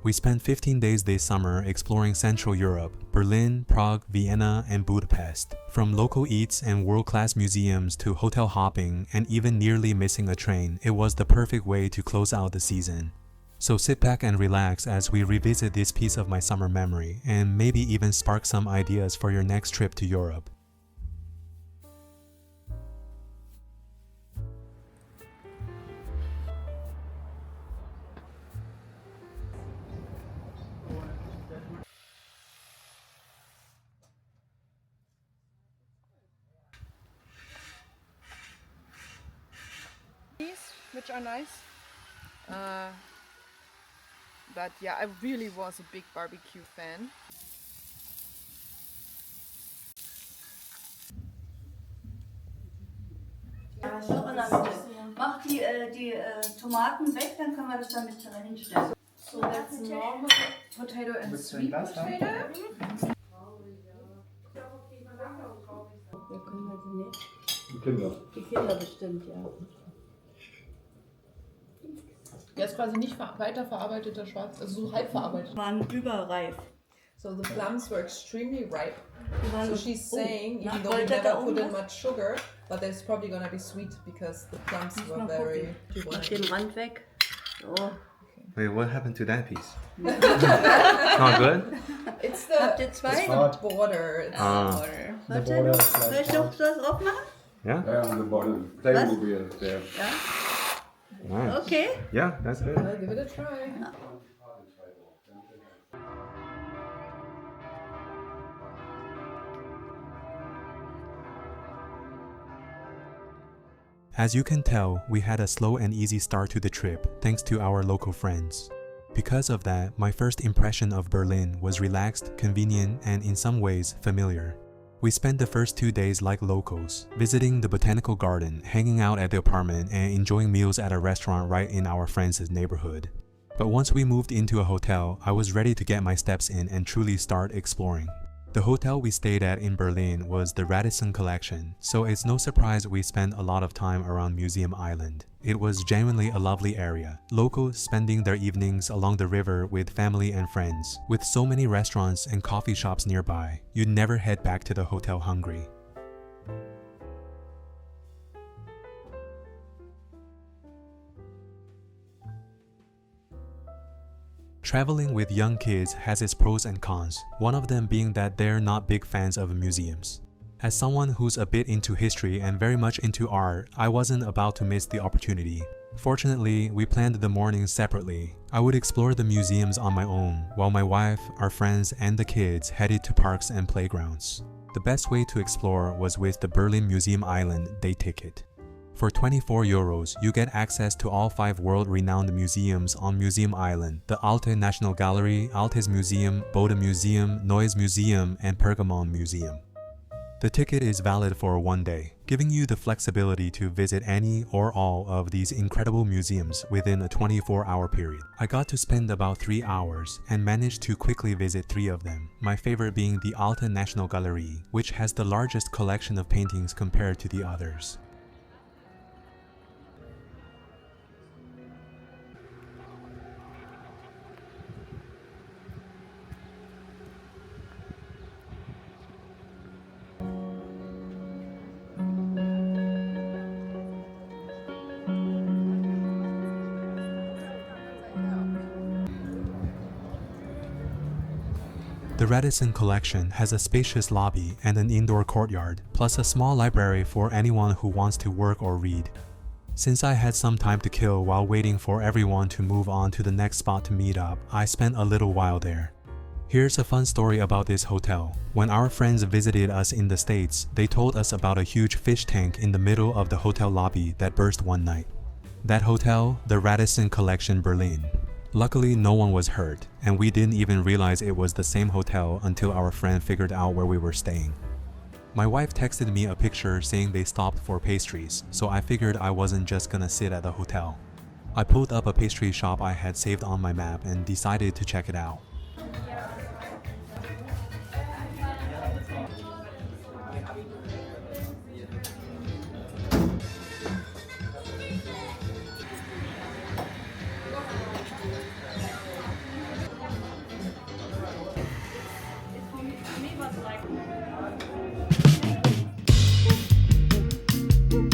We spent 15 days this summer exploring Central Europe, Berlin, Prague, Vienna, and Budapest. From local eats and world-class museums to hotel hopping and even nearly missing a train, it was the perfect way to close out the season. So sit back and relax as we revisit this piece of my summer memory and maybe even spark some ideas for your next trip to Europe. Which are nice. But yeah, I really was a big barbecue fan. Ja, so, und dann mach die Tomaten weg, dann können wir das damit hinstellen. So that's normal potato and sweet potato. Die Kinder bestimmt, ja. Der ist quasi nicht weiterverarbeiteter Schwarz, also so halb verarbeitet. Waren überreif. So the plums were extremely ripe. So she's saying, even though we wollte never da put in irgendwas? much sugar, but there's probably gonna be sweet because the plums were very. Mach den Rand weg. So. Wait, what happened to that piece? Not good? It's Habt the ihr zwei? border. It's Warte, border is soll ich noch das aufmachen? Yeah? Yeah, on the bottom. They will be there. Ja. Nice. Okay. Yeah, that's good. I'll give it a try. As you can tell, we had a slow and easy start to the trip thanks to our local friends. Because of that, my first impression of Berlin was relaxed, convenient, and in some ways familiar. We spent the first 2 days like locals, visiting the botanical garden, hanging out at the apartment, and enjoying meals at a restaurant right in our friends' neighborhood. But once we moved into a hotel, I was ready to get my steps in and truly start exploring. The hotel we stayed at in Berlin was the Radisson Collection, so it's no surprise we spent a lot of time around Museum Island. It was genuinely a lovely area, locals spending their evenings along the river with family and friends. With so many restaurants and coffee shops nearby, you'd never head back to the hotel hungry. Traveling with young kids has its pros and cons, one of them being that they're not big fans of museums. As someone who's a bit into history and very much into art, I wasn't about to miss the opportunity. Fortunately, we planned the mornings separately. I would explore the museums on my own, while my wife, our friends, and the kids headed to parks and playgrounds. The best way to explore was with the Berlin Museum Island day ticket. For €24, you get access to all 5 world-renowned museums on Museum Island: the Alte National Gallery, Altes Museum, Bode Museum, Neues Museum, and Pergamon Museum. The ticket is valid for 1 day, giving you the flexibility to visit any or all of these incredible museums within a 24-hour period. I got to spend about 3 hours and managed to quickly visit 3 of them, my favorite being the Alte National Gallery, which has the largest collection of paintings compared to the others. The Radisson Collection has a spacious lobby and an indoor courtyard, plus a small library for anyone who wants to work or read. Since I had some time to kill while waiting for everyone to move on to the next spot to meet up, I spent a little while there. Here's a fun story about this hotel. When our friends visited us in the States, they told us about a huge fish tank in the middle of the hotel lobby that burst one night. That hotel, the Radisson Collection Berlin. Luckily, no one was hurt, and we didn't even realize it was the same hotel until our friend figured out where we were staying. My wife texted me a picture saying they stopped for pastries, so I figured I wasn't just gonna sit at the hotel. I pulled up a pastry shop I had saved on my map and decided to check it out. Kink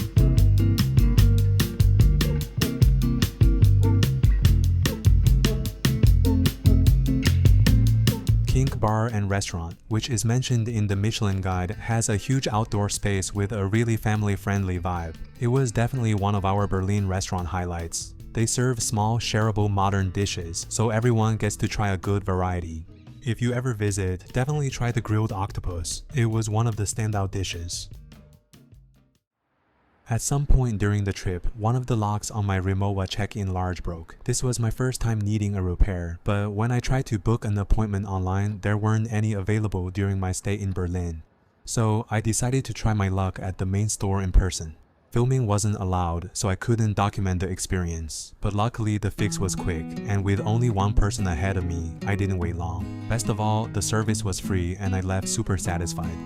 Bar and Restaurant, which is mentioned in the Michelin guide, has a huge outdoor space with a really family-friendly vibe. It was definitely one of our Berlin restaurant highlights. They serve small, shareable modern dishes, so everyone gets to try a good variety. If you ever visit, definitely try the grilled octopus. It was one of the standout dishes. At some point during the trip, one of the locks on my Rimowa check-in large broke. This was my first time needing a repair, but when I tried to book an appointment online, there weren't any available during my stay in Berlin. So I decided to try my luck at the main store in person. Filming wasn't allowed, so I couldn't document the experience. But luckily the fix was quick, and with only one person ahead of me, I didn't wait long. Best of all, the service was free and I left super satisfied.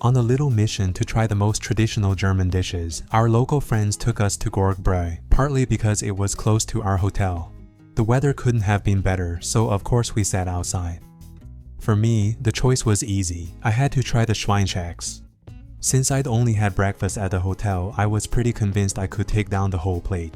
On a little mission to try the most traditional German dishes, our local friends took us to Gorgbräu, partly because it was close to our hotel. The weather couldn't have been better, so of course we sat outside. For me, the choice was easy. I had to try the Schweinschenks. Since I'd only had breakfast at the hotel, I was pretty convinced I could take down the whole plate.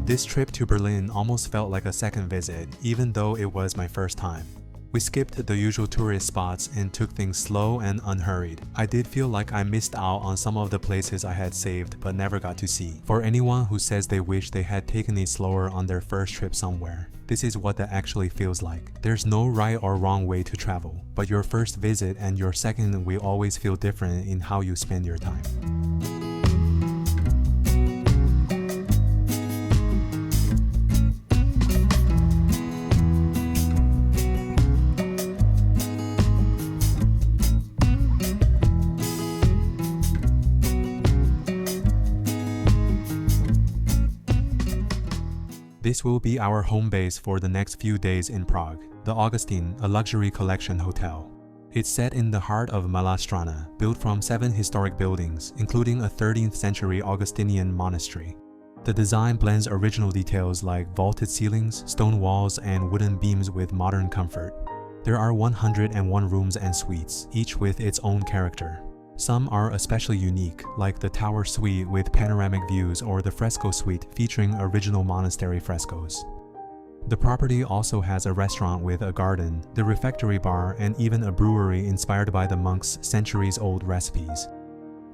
This trip to Berlin almost felt like a second visit, even though it was my first time. We skipped the usual tourist spots and took things slow and unhurried. I did feel like I missed out on some of the places I had saved but never got to see. For anyone who says they wish they had taken it slower on their first trip somewhere, this is what that actually feels like. There's no right or wrong way to travel, but your first visit and your second will always feel different in how you spend your time. This will be our home base for the next few days in Prague, the Augustine, a luxury collection hotel. It's set in the heart of Malá Strana, built from 7 historic buildings, including a 13th century Augustinian monastery. The design blends original details like vaulted ceilings, stone walls, and wooden beams with modern comfort. There are 101 rooms and suites, each with its own character. Some are especially unique, like the Tower Suite with panoramic views or the Fresco Suite featuring original monastery frescoes. The property also has a restaurant with a garden, the refectory bar, and even a brewery inspired by the monks' centuries-old recipes.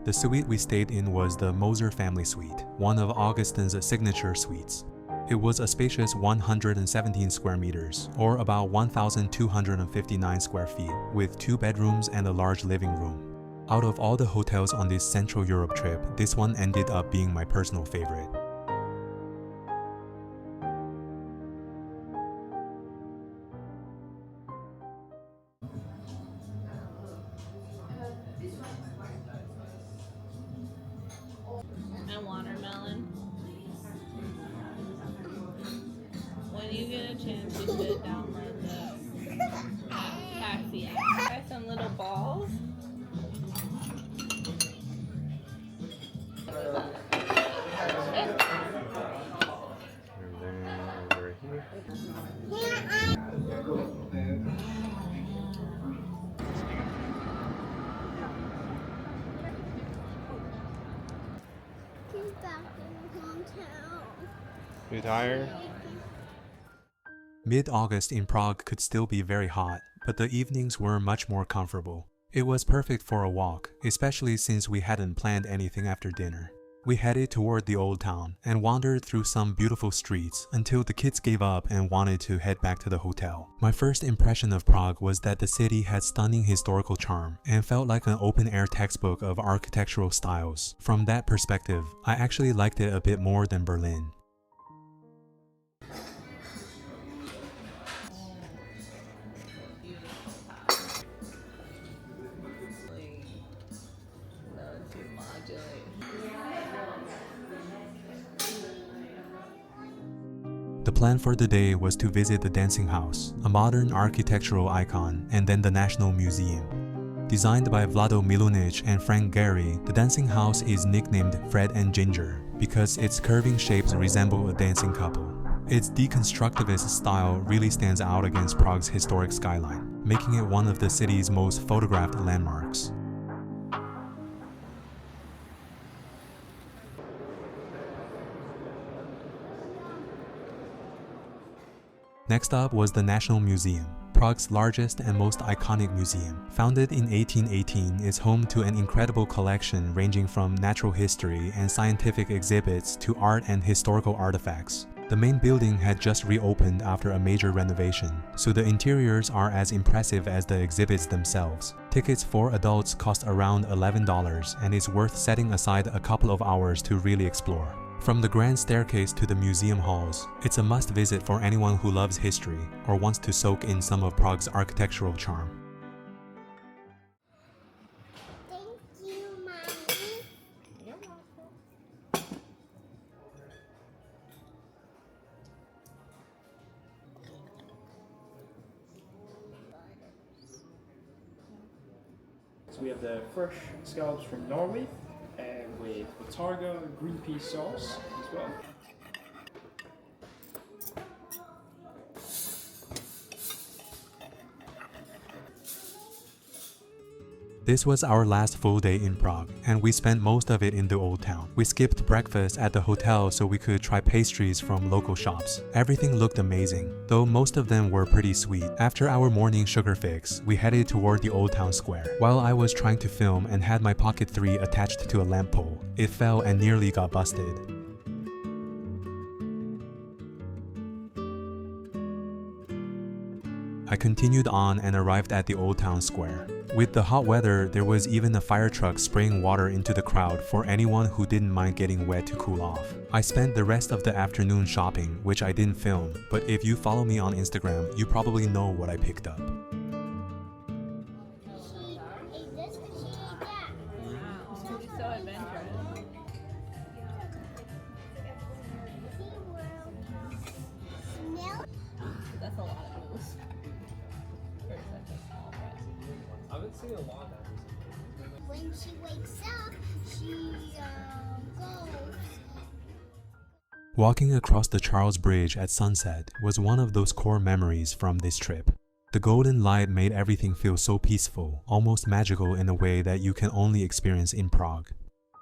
The suite we stayed in was the Moser family suite, one of Augustine's signature suites. It was a spacious 117 square meters, or about 1,259 square feet, with 2 bedrooms and a large living room. Out of all the hotels on this Central Europe trip, this one ended up being my personal favorite. And watermelon. When you get a chance, you should download the taxi app. Try some little balls. You tired? Mid-August in Prague could still be very hot, but the evenings were much more comfortable. It was perfect for a walk, especially since we hadn't planned anything after dinner. We headed toward the old town and wandered through some beautiful streets until the kids gave up and wanted to head back to the hotel. My first impression of Prague was that the city had stunning historical charm and felt like an open-air textbook of architectural styles. From that perspective, I actually liked it a bit more than Berlin. The plan for the day was to visit the Dancing House, a modern architectural icon, and then the National Museum. Designed by Vlado Milunic and Frank Gehry, the Dancing House is nicknamed Fred and Ginger because its curving shapes resemble a dancing couple. Its deconstructivist style really stands out against Prague's historic skyline, making it one of the city's most photographed landmarks. Next up was the National Museum, Prague's largest and most iconic museum. Founded in 1818, it's home to an incredible collection ranging from natural history and scientific exhibits to art and historical artifacts. The main building had just reopened after a major renovation, so the interiors are as impressive as the exhibits themselves. Tickets for adults cost around $11 and it's worth setting aside a couple of hours to really explore. From the grand staircase to the museum halls, it's a must-visit for anyone who loves history or wants to soak in some of Prague's architectural charm. Thank you, Mommy. You're welcome. So we have the fresh scallops from Norway with targa green pea sauce as well. This was our last full day in Prague, and we spent most of it in the old town. We skipped breakfast at the hotel so we could try pastries from local shops. Everything looked amazing, though most of them were pretty sweet. After our morning sugar fix, we headed toward the old town square. While I was trying to film and had my Pocket 3 attached to a lamp pole, it fell and nearly got busted. I continued on and arrived at the old town square. With the hot weather, there was even a fire truck spraying water into the crowd for anyone who didn't mind getting wet to cool off. I spent the rest of the afternoon shopping, which I didn't film, but if you follow me on Instagram, you probably know what I picked up. She ate this and she ate that. Wow, so adventurous. Smell? That's a lot of moves. For such a small breast. I've been seeing a lot of that recently. When she wakes up, she goes. Walking across the Charles Bridge at sunset was one of those core memories from this trip. The golden light made everything feel so peaceful, almost magical in a way that you can only experience in Prague.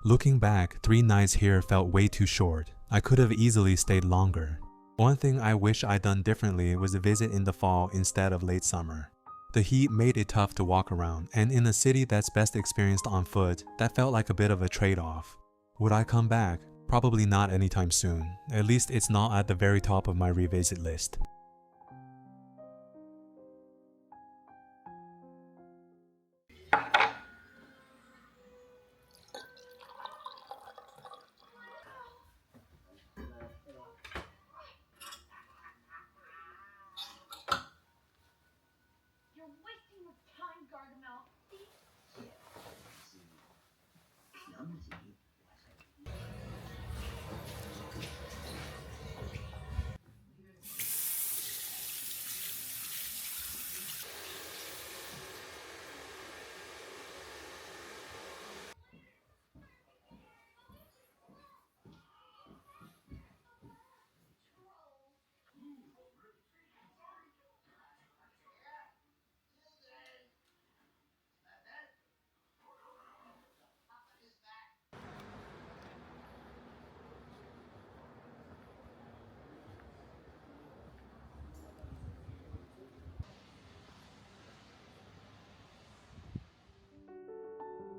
Looking back, 3 nights here felt way too short. I could have easily stayed longer. One thing I wish I'd done differently was a visit in the fall instead of late summer. The heat made it tough to walk around, and in a city that's best experienced on foot, that felt like a bit of a trade-off. Would I come back? Probably not anytime soon. At least it's not at the very top of my revisit list. You're wasting your time, Gargamel.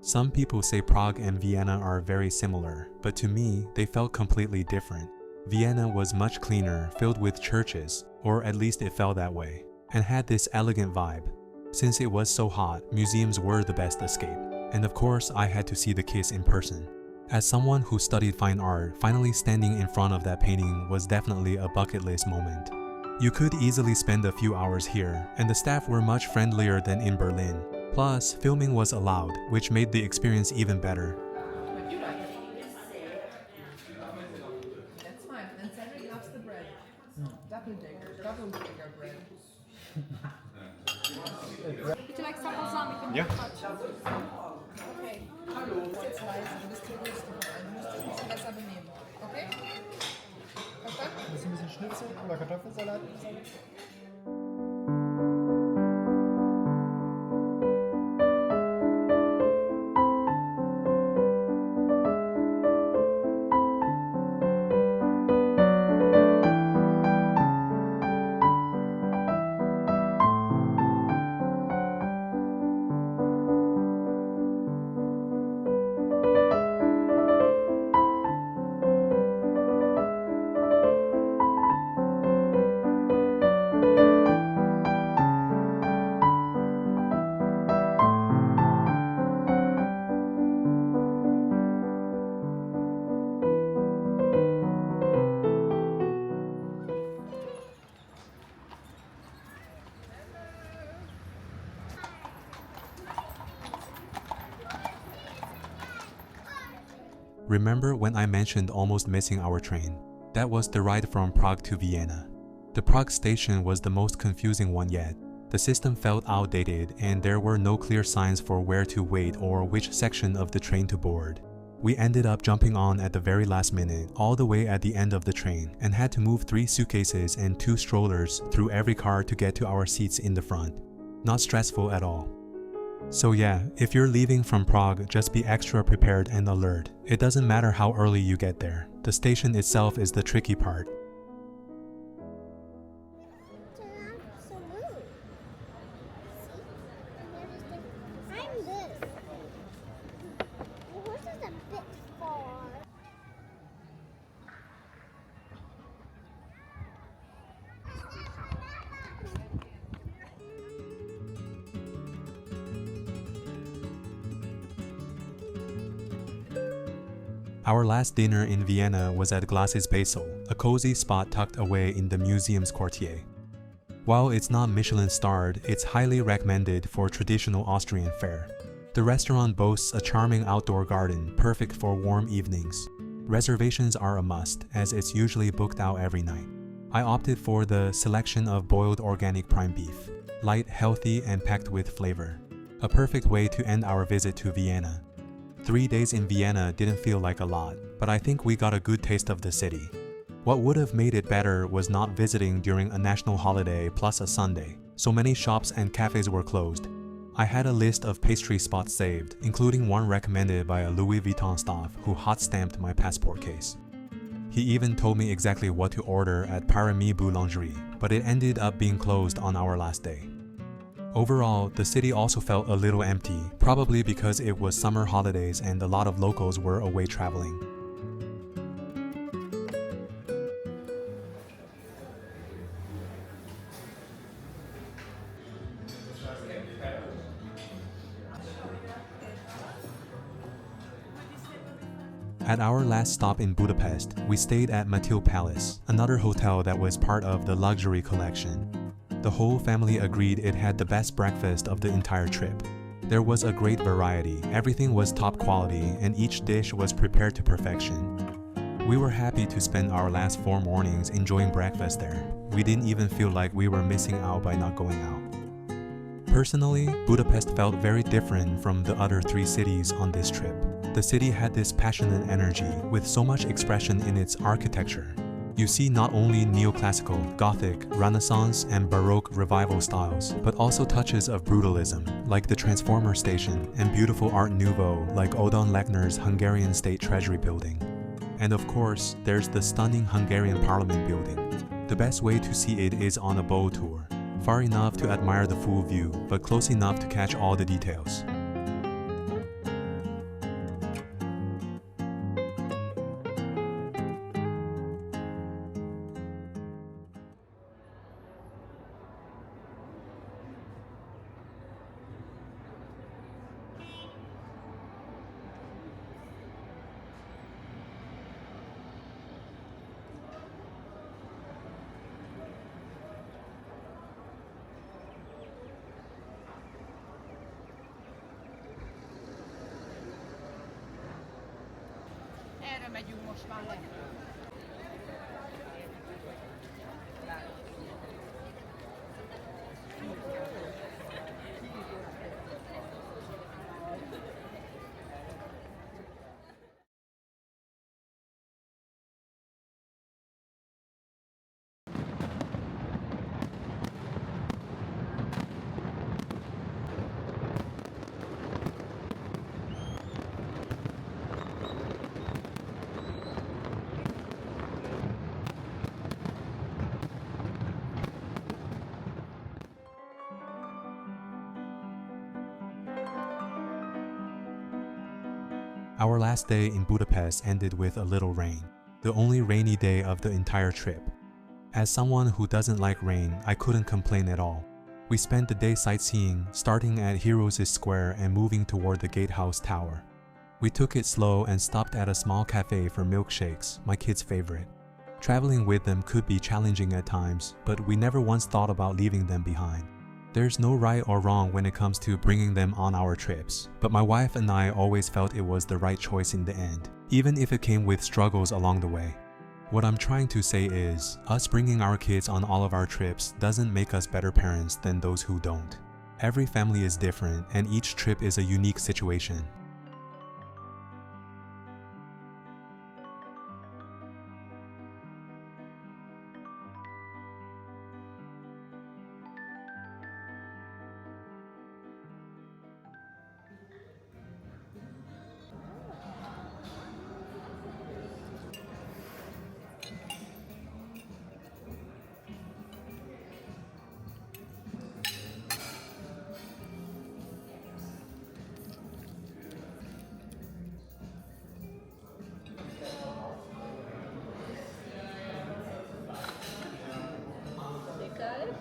Some people say Prague and Vienna are very similar, but to me, they felt completely different. Vienna was much cleaner, filled with churches, or at least it felt that way, and had this elegant vibe. Since it was so hot, museums were the best escape. And of course, I had to see the Kiss in person. As someone who studied fine art, finally standing in front of that painting was definitely a bucket list moment. You could easily spend a few hours here, and the staff were much friendlier than in Berlin. Plus, filming was allowed, which made the experience even better. That's fine. And Cedric loves the bread. Would you like some balsamic? Yeah. Okay. Hallo. Jetzt leise, du bist die Größte. Du musst dich ein bisschen besser benehmen. Okay? Verstanden? Willst du ein bisschen Schnitzel oder Kartoffelsalat? Remember when I mentioned almost missing our train? That was the ride from Prague to Vienna. The Prague station was the most confusing one yet. The system felt outdated and there were no clear signs for where to wait or which section of the train to board. We ended up jumping on at the very last minute, all the way at the end of the train, and had to move 3 suitcases and 2 strollers through every car to get to our seats in the front. Not stressful at all. So yeah, if you're leaving from Prague, just be extra prepared and alert. It doesn't matter how early you get there. The station itself is the tricky part. Our last dinner in Vienna was at Glass's Basil, a cozy spot tucked away in the museum's quartier. While it's not Michelin starred, it's highly recommended for traditional Austrian fare. The restaurant boasts a charming outdoor garden, perfect for warm evenings. Reservations are a must, as it's usually booked out every night. I opted for the selection of boiled organic prime beef, light, healthy, and packed with flavor. A perfect way to end our visit to Vienna. 3 days in Vienna didn't feel like a lot, but I think we got a good taste of the city. What would have made it better was not visiting during a national holiday plus a Sunday. So many shops and cafes were closed. I had a list of pastry spots saved, including one recommended by a Louis Vuitton staff who hot-stamped my passport case. He even told me exactly what to order at Pyramide Boulangerie, but it ended up being closed on our last day. Overall, the city also felt a little empty, probably because it was summer holidays and a lot of locals were away traveling. At our last stop in Budapest, we stayed at Matild Palace, another hotel that was part of the luxury collection. The whole family agreed it had the best breakfast of the entire trip. There was a great variety, everything was top quality, and each dish was prepared to perfection. We were happy to spend our last 4 mornings enjoying breakfast there. We didn't even feel like we were missing out by not going out. Personally, Budapest felt very different from the other 3 cities on this trip. The city had this passionate energy, with so much expression in its architecture. You see not only neoclassical, Gothic, Renaissance, and Baroque revival styles, but also touches of brutalism, like the Transformer Station, and beautiful Art Nouveau, like Odon Lechner's Hungarian State Treasury Building. And of course, there's the stunning Hungarian Parliament building. The best way to see it is on a boat tour, far enough to admire the full view, but close enough to catch all the details. Erre megyünk most már le. Our last day in Budapest ended with a little rain, the only rainy day of the entire trip. As someone who doesn't like rain, I couldn't complain at all. We spent the day sightseeing, starting at Heroes' Square and moving toward the Gatehouse Tower. We took it slow and stopped at a small cafe for milkshakes, my kids' favorite. Traveling with them could be challenging at times, but we never once thought about leaving them behind. There's no right or wrong when it comes to bringing them on our trips, but my wife and I always felt it was the right choice in the end, even if it came with struggles along the way. What I'm trying to say is, us bringing our kids on all of our trips doesn't make us better parents than those who don't. Every family is different, and each trip is a unique situation. You got it?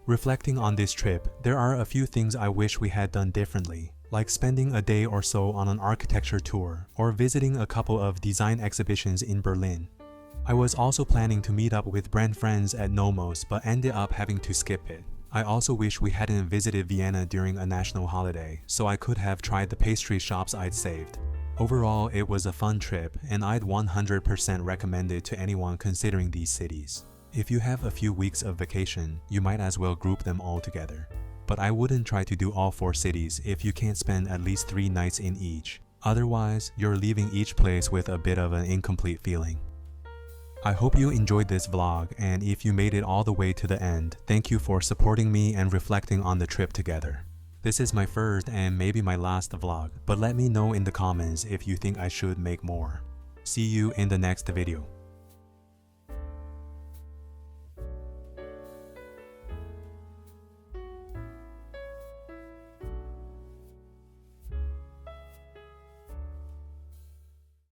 Reflecting on this trip, there are a few things I wish we had done differently, like spending a day or so on an architecture tour, or visiting a couple of design exhibitions in Berlin. I was also planning to meet up with Brent friends at Nomos, but ended up having to skip it. I also wish we hadn't visited Vienna during a national holiday, so I could have tried the pastry shops I'd saved. Overall, it was a fun trip, and I'd 100% recommend it to anyone considering these cities. If you have a few weeks of vacation, you might as well group them all together. But I wouldn't try to do all 4 cities if you can't spend at least 3 nights in each. Otherwise, you're leaving each place with a bit of an incomplete feeling. I hope you enjoyed this vlog, and if you made it all the way to the end, thank you for supporting me and reflecting on the trip together. This is my first and maybe my last vlog, but let me know in the comments if you think I should make more. See you in the next video.